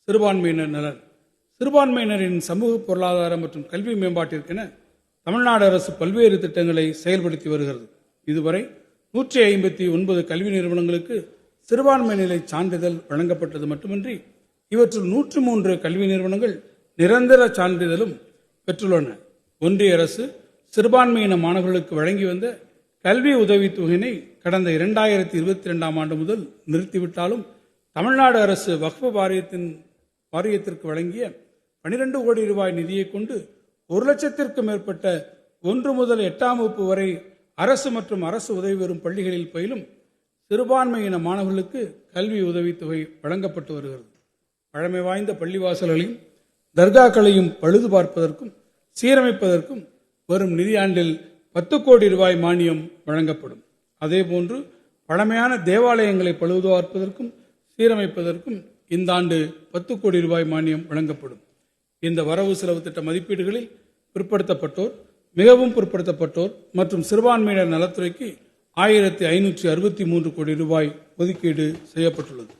சிறுபான்மையினர் நலன். சிறுபான்மையினரின் சமூக பொருளாதார மற்றும் கல்வி மேம்பாட்டிற்கென தமிழ்நாடு அரசு பல்வேறு திட்டங்களை செயல்படுத்தி வருகிறது. இதுவரை 159 கல்வி நிறுவனங்களுக்கு சிறுபான்மை நிலை சான்றிதழ் வழங்கப்பட்டது மட்டுமின்றி இவற்றில் 103 கல்வி நிறுவனங்கள் நிரந்தர சான்றிதழும் பெற்றுள்ளன. ஒன்றிய அரசு சிறுபான்மையின மாணவர்களுக்கு வழங்கி வந்த கல்வி உதவித்தொகையினை கடந்த 2022 ஆண்டு முதல் நிறுத்திவிட்டாலும் தமிழ்நாடு அரசு வக்ஃப் வாரியத்திற்கு வழங்கிய 12 கோடி ரூபாய் நிதியை கொண்டு 1 லட்சத்திற்கும் மேற்பட்ட 1 முதல் 8ஆம் வகுப்பு வரை அரசு மற்றும் அரசு உதவி பெறும் பள்ளிகளில் பயிலும் சிறுபான்மையின மாணவர்களுக்கு கல்வி உதவித்தொகை வழங்கப்பட்டு வருகிறது. பழமை வாய்ந்த பள்ளிவாசல்களையும் தர்காக்களையும் பழுது பார்ப்பதற்கும் சீரமைப்பதற்கும் வரும் நிதியாண்டில் 10 கோடி ரூபாய் மானியம் வழங்கப்படும். அதேபோன்று பழமையான தேவாலயங்களை பழுது பார்ப்பதற்கும் சீரமைப்பதற்கும் இந்த ஆண்டு 10 கோடி ரூபாய் மானியம் வழங்கப்படும். இந்த வரவு செலவு திட்ட மதிப்பீடுகளில் பிற்படுத்தப்பட்டோர், மிகவும் பிற்படுத்தப்பட்டோர் மற்றும் சிறுபான்மையினர் நலத்துறைக்கு 1563 கோடி ரூபாய் ஒதுக்கீடு செய்யப்பட்டுள்ளது.